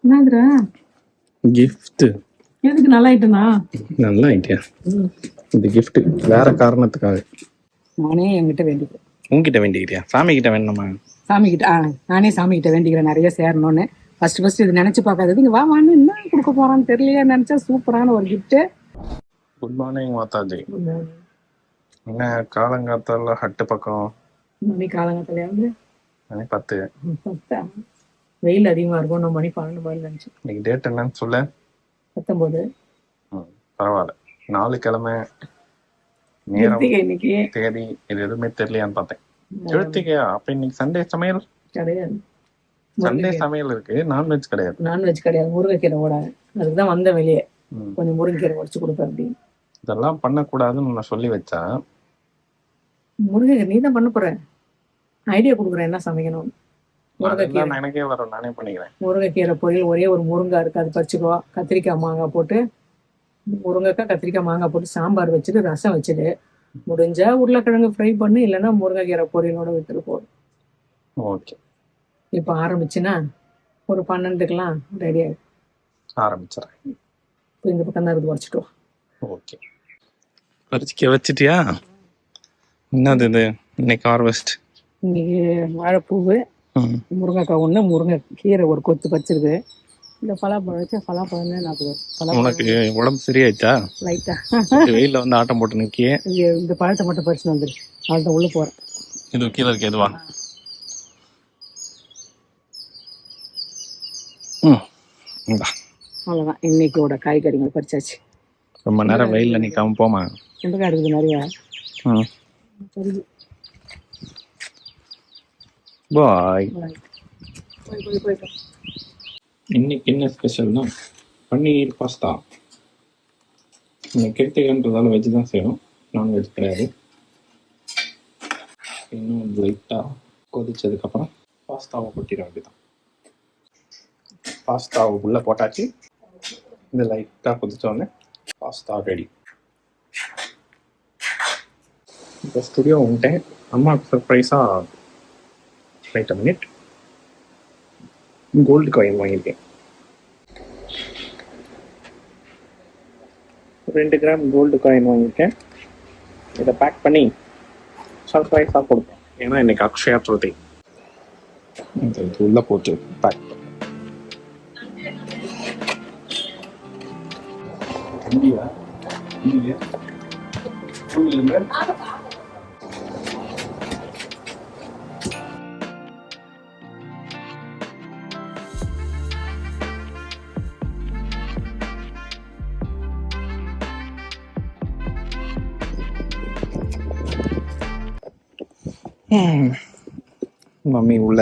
என்னதுடா கிஃப்ட். எதுக்கு நல்லா ஆயிட்டனா? நல்ல ஐடியா. இந்த கிஃப்ட் வேற காரணத்துக்காக. நானே என்கிட்ட வேண்டிக்கிறேன். உன்கிட்ட வேண்டிக்கிறியா? சாமி கிட்ட வேணுமா? சாமி கிட்ட நானே சாமி கிட்ட வேண்டிக்கிறேன் நிறைய சேரணும்னு. ஃபர்ஸ்ட் இது நினைச்சு பார்க்காதது இங்க வான்னு என்ன கொடுக்க போறான்னு தெரியலையே நினைச்சா சூப்பரான ஒரு கிஃப்ட். Good morning Mataji. என்ன காலங்காத்தால ஹட்டு பக்கம்? மணி காலங்காத்தால வந்து மணி 10. வெயில் அதிகமா இருக்கும். நம்ம மணி 12 மாதிரி நினைச்சேன். இன்னைக்கு டேட் என்னன்னு சொல்ல? 19. பரவாயில்ல. 4 கிழமை நேரம் இன்னைக்கு தேதி இது எதுவுமே தெரியலையான்னு பார்த்தேன். எழுத்திக்கையா? அப்ப இன்னைக்கு சண்டே சமையல் கிடையாது. சண்டே சமையல் இருக்கு, நான்வெஜ் கிடையாது. நான்வெஜ் கிடையாது, முருங்கைக்கீரை ஓட. அதுக்குதான் வந்த வெளியே கொஞ்சம் முருங்கைக்கீரை உடச்சு கொடுப்பேன் அப்படின்னு. இதெல்லாம் பண்ணக்கூடாதுன்னு நான் சொல்லி வச்சா. முருங்கைக்கீரை நீ தான் பண்ண போற. ஐடியா கொடுக்குறேன் என்ன சமைக்கணும். முருங்கைக்கீரை எனக்கே வரும், நானே பண்ணிக்கிறேன். முருங்கைக்கீரை பொரியல் ஒரே ஒரு முருங்கை இருக்கு, அது பறிச்சுக்கோ. கத்திரிக்காய் மாங்காய் போட்டு, முருங்கைக்காய் கத்திரிக்காய் மாங்காய் போட்டு சாம்பார் வச்சுட்டு ரசம் வச்சுட்டு, முடிஞ்சா உருளைக்கிழங்கு ஃப்ரை பண்ணு, இல்லைன்னா முருங்கைக்கீரை பொரியலோட விட்டுட்டு போடும். ஓகே. இப்போ ஆரம்பிச்சுன்னா ஒரு 12க்குலாம் ரெடி ஆகிடும். ஆரம்பிச்சிடறேன். இப்போ இந்த பக்கம் தான் இருக்குது, உடச்சிட்டு. ஓகே. பறிச்சுக்க வச்சிட்டியா? என்னது இது இன்னைக்கு ஹார்வெஸ்ட்? இன்னைக்கு வாழைப்பூவு, முருங்கைக்காய் ஒன்று, முருங்கைக்கீரை ஒரு கொத்து பறிச்சிருக்கு. இந்த பலாப்பழம் வச்சா பலாப்பழம் தான் நான். உனக்கு உடம்பு சரியாயிட்டா? லைட்டா வெயில வந்து ஆட்டம் போட்டு நிற்கியே. இந்த பழத்தை மட்டும் பறிச்சு வந்துரு. அதுதான் உள்ள போறேன். இது கீழே இருக்கு, எதுவா? அவ்வளோதான், இன்னைக்கோட காய்கறிகள் பறிச்சாச்சு. ரொம்ப நேரம் வெயில்ல நிக்காம போமா. வெண்டைக்காய் இருக்குது நிறைய. பாய். இன்னைக்கு என்ன ஸ்பெஷல்னா பன்னீர் பாஸ்தா. இன்னைக்கு கிருத்திகன்றதால வெஜ் தான் செய்யணும், நான்வெஜ் கிடையாது. இன்னும் லைட்டாக கொதிச்சதுக்கப்புறம் பாஸ்தாவை கொட்டிட வேண்டியதான். பாஸ்தாவை உள்ளே போட்டாச்சு. இந்த லைட்டாக கொதிச்சோடனே பாஸ்தா ரெடி. இப்போ ஸ்டுடியோ வந்துட்டேன். அம்மாவுக்கு சர்ப்ரைஸாக wait a minute, gold coin வாங்கியிருக்கேன். 2 கிராம் கோல்டு காயின் வாங்கியிருக்கேன். இதை பேக் பண்ணி சர்ப்ரைஸாக கொடுப்பேன். ஏன்னா இன்னைக்கு அக்ஷயா திருதி. இது உள்ளே போட்டு பேக் பண்ணேன். மம்மி உள்ள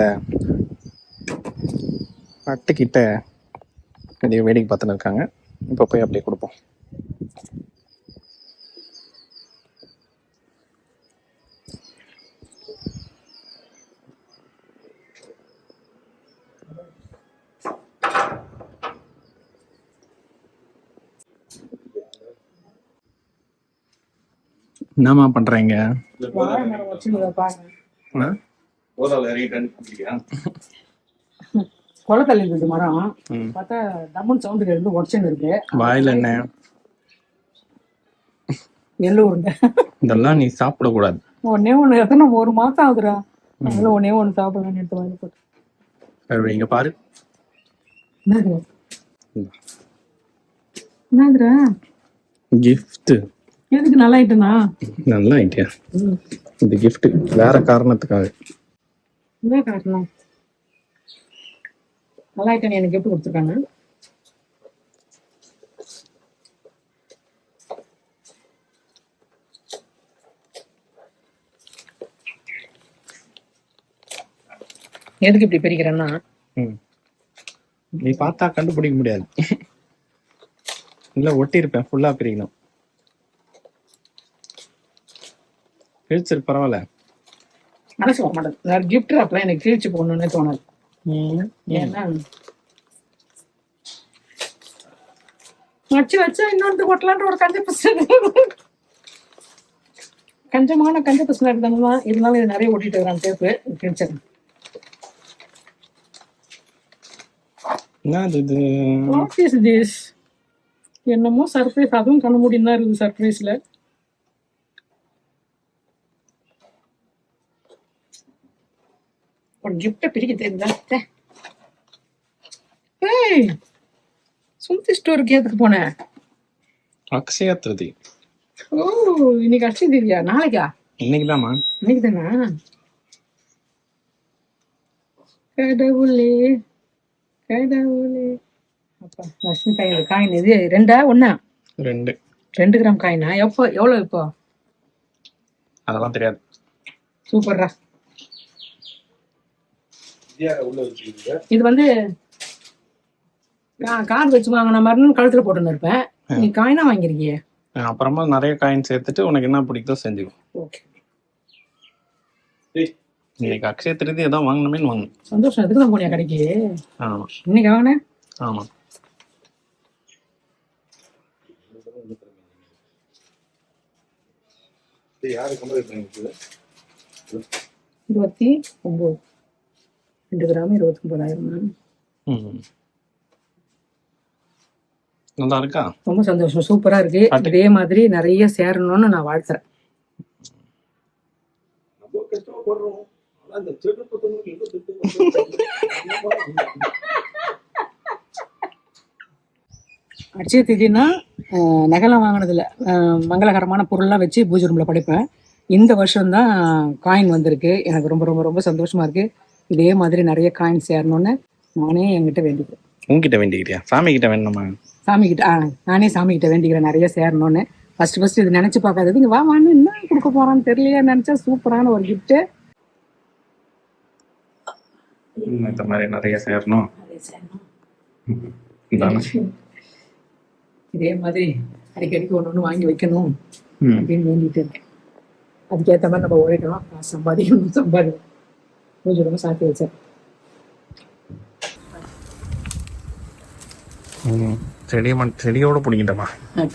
அட்டுக்கிட்ட வெளியே வேடிக்கை பார்த்துன்னு இருக்காங்க. இப்போ போய் அப்படியே கொடுப்போம். என்னம்மா பண்றீங்க? குளத்தள்ளி இருந்தது மரம், பார்த்தா டம்மன் சவுண்டுல இருந்து உடச்சுன்னு இருக்கு. வாயில என்ன எள்ளு உருண்டை. இதெல்லாம் நீ சாப்பிட கூடாது. ஒன்னே ஒண்ணு எத்தனை 1 மாசம் ஆகுதுடா. அதனால ஒன்னே ஒண்ணு சாப்பிடலாம்னு எடுத்து வாங்கி போட்டு. இங்க பாரு. என்னதுடா கிஃப்ட். எதுக்கு நல்லா ஆயிட்டனா? நல்ல ஐடியா. இந்த கிஃப்ட் வேற காரணத்துக்காக. என்ன காரணம்? நல்லா ஆயிட்டேன்னு எனக்கு எப்படி கொடுத்துருக்காங்க? எதுக்கு இப்படி பிரிக்கிறேன்னா, நீ பார்த்தா கண்டுபிடிக்க முடியாது. இல்ல ஒட்டி இருப்பேன், ஃபுல்லா பிரிக்கணும். கிழிச்சிரு, பரவாயில்ல. மனசு வர மாட்டேன். கிஃப்ட் அப்பெல்லாம் எனக்கு கிழிச்சு போகணும்னு தோணாது. ஏன்னா வச்சு வச்சா இன்னொன்று கொட்டலான்ற ஒரு கஞ்ச பசங்க, கஞ்சமான கஞ்ச பசங்க இருந்தாலும் இருந்தாலும் இது நிறைய ஓட்டிட்டு இருக்கிறான் டேப்பு. கிழிச்சேன். என்னது இது? What is this? என்னமோ சர்ப்ரைஸ், அதுவும் கண்ண மூடின்னு தான் இருக்குது சர்ப்ரைஸ்ல. ஒரு கிஃப்ட பிரிக்க தெரியுதா? ஏய், சுமதி ஸ்டோருக்கு எதுக்கு போனேன்? அக்ஷயா திருதி. ஓ, இன்னைக்கு அக்ஷய தீதியா? நாளைக்கா? இன்னைக்குதாம்மா. இன்னைக்கு தானா? கடவுளே கடவுளே. அப்பா, லட்சுமி காயின். காயின் இது 2 1? 2. 2 கிராம் காயினா? எப்போ? எவ்வளவு இப்போ? அதெல்லாம் தெரியாது. சூப்பர்ரா. இது வந்து கார்டு வச்சு வாங்கின மாதிரி கழுத்துல போட்டுன்னு இருப்பேன். நீ காயினா வாங்கிருக்கிய. அப்புறமா நிறைய காயின் சேர்த்துட்டு உனக்கு என்ன பிடிக்குதோ செஞ்சுக்கோ. ஓகே. இன்னைக்கு அக்ஷய திருதி ஏதோ வாங்கணுமேனு வாங்க. சந்தோஷம். அதுக்கு தான் போனியா கடைக்கு? ஆமா. இன்னைக்கு வாங்கினேன். ஆமா. யாரு கம்பேர் பண்ணிருக்குது? 29. 2 கிராம் 29,000. நல்லா இருக்கா? ரொம்ப சந்தோஷம். சூப்பரா இருக்கு. இதே மாதிரி நிறைய சேரணும்னு நான் வாழ்த்துறேன். அட்சய திதினா நகைலாம் வாங்கினதில்ல, மங்களகரமான பொருள்லாம் வச்சு பூஜை ரூம்ல படைப்பேன். இந்த வருஷம்தான் காயின் வந்திருக்கு. எனக்கு ரொம்ப ரொம்ப ரொம்ப சந்தோஷமா இருக்கு. இதே மாதிரி நிறைய காயின் சேரணும்னு நானே என்கிட்ட வேண்டிக்கிறேன். உங்ககிட்ட வேண்டிக்கிறியா? சாமி கிட்ட வேணுமா? சாமி கிட்ட நானே சாமி கிட்ட வேண்டிக்கிறேன் நிறைய சேரணும்னு. ஃபர்ஸ்ட் இது நினைச்சு பார்க்காதது. இங்க வான்னு என்ன கொடுக்க போறான்னு தெரியலையா நினைச்சா சூப்பரான ஒரு கிஃப்ட். இந்த மாதிரி நிறைய சேரணும். இதே மாதிரி அடிக்கடிக்கு ஒன்று வாங்கி வைக்கணும் அப்படின்னு வேண்டிட்டு இருக்கேன். அதுக்கேற்ற மாதிரி நம்ம உழைக்கணும். சம்பாதிக்கணும். பூஜை ரொம்ப சாத்தி வச்சேன். செடியோட பிடிக்கிட்டமா?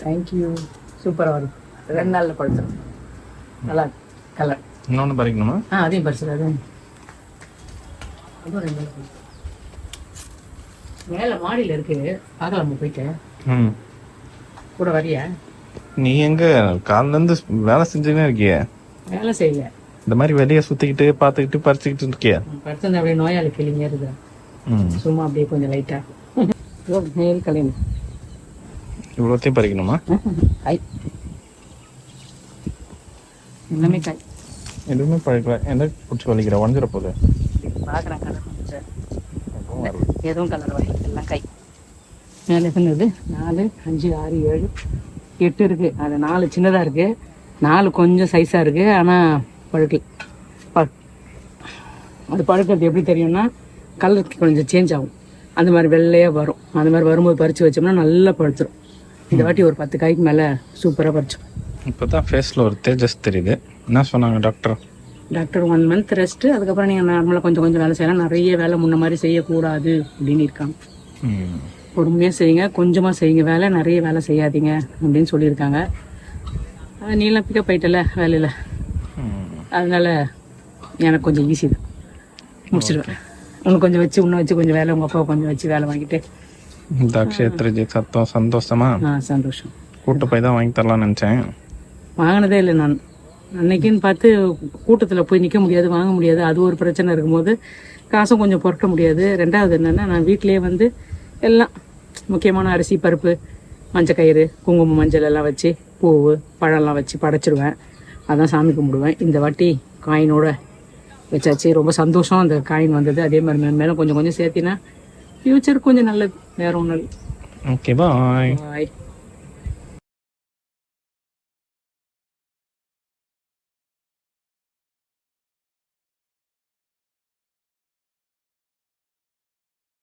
தேங்க்யூ. சூப்பராக வரும். 2 நாளில் படுத்துரும். நல்லா கலர். இன்னொன்று பறிக்கணுமா? அதையும் பறிச்சது. அதுவும் 2 நாள் மேலே மாடியில் இருக்கு. பார்க்கலாமா போயிட்டு? கூட வரியா? நீ எங்க காலைல இருந்து வேலை செஞ்சுனே இருக்கிய? வேலை செய்யல. இந்த மாதிரி வெளியே சுத்திக்கிட்டு பார்த்துக்கிட்டு பறிச்சுக்கிட்டு இருக்கியா? படுத்து அப்படியே நோயாளி ஃபீலிங்கே இருக்கு. சும்மா அப்படியே கொஞ்சம் லைட்டா நெல் கலைஞர். இவ்வளோத்தையும் பறிக்கணுமா? காய் எல்லாமே காய். எதுவுமே பறிக்கல. எந்த பிடிச்சி வலிக்கிற? உடஞ்சிட போகுது. பார்க்குறேன் கலர் எதுவும் கலர் வரல. எல்லாம் காய். மேலே இருந்தது 4 5 6 7 8 இருக்கு. அது 4 சின்னதாக இருக்கு, 4 கொஞ்சம் சைஸாக இருக்கு. ஆனால் பழுக்கல. அது பழுக்கிறது எப்படி தெரியும்னா கலர் கொஞ்சம் சேஞ்ச் ஆகும். அந்த மாதிரி வெள்ளையாக வரும். அந்த மாதிரி வரும்போது பறித்து வச்சோம்னா நல்லா பழுத்துரும். இந்த வாட்டி ஒரு 10 காய்க்கு மேலே சூப்பராக பறிச்சோம். இப்போ தான் ஃபேஸில் ஒரு தேஜஸ் தெரியுது. என்ன சொன்னாங்க டாக்டர்? 1 மந்த் ரெஸ்ட்டு, அதுக்கப்புறம் நீங்கள் நார்மலாக கொஞ்சம் கொஞ்சம் வேலை செய்யலாம். நிறைய வேலை முன்ன மாதிரி செய்யக்கூடாது அப்படின்னு இருக்காங்க. பொறுமையாக செய்யுங்க, கொஞ்சமாக செய்யுங்க, வேலை நிறைய வேலை செய்யாதீங்க அப்படின்னு சொல்லியிருக்காங்க. நீலாம் பிக்கப் ஆயிட்டல வேலையில், அதனால எனக்கு கொஞ்சம் ஈஸி தான், முடிச்சிடுவேன். உனக்கு கொஞ்சம் வச்சு இன்னும் வச்சு கொஞ்சம் வேலை, உங்கள் அப்பா கொஞ்சம் வச்சு வேலை வாங்கிட்டு. இந்த அக்ஷய திருதி சந்தோஷமா? சந்தோஷம். கூட்டு போய் தான் வாங்கி தரலாம்னு நினச்சேன். வாங்கினதே இல்லை நான். அன்னைக்குன்னு பார்த்து கூட்டத்தில் போய் நிற்க முடியாது, வாங்க முடியாது. அது ஒரு பிரச்சனை இருக்கும்போது காசும் கொஞ்சம் பொறுக்க முடியாது. 2வது என்னென்னா, நான் வீட்டிலேயே வந்து எல்லாம் முக்கியமான அரிசி பருப்பு மஞ்சக்கயிறு குங்குமம் மஞ்சள் எல்லாம் வச்சு பூவு பழம்லாம் வச்சு படைச்சிடுவேன். அதான் சாமி கும்பிடுவேன். இந்த வாட்டி காயினோட வச்சாச்சு. ரொம்ப சந்தோஷம் அந்த காயின் வந்தது. அதே மாதிரி மேலும் கொஞ்சம் கொஞ்சம் சேர்த்தினா ஃப்யூச்சர் கொஞ்சம் நல்லது. வேற ஒன்றும் இல்லை. ஓகே, பாய். பாய்.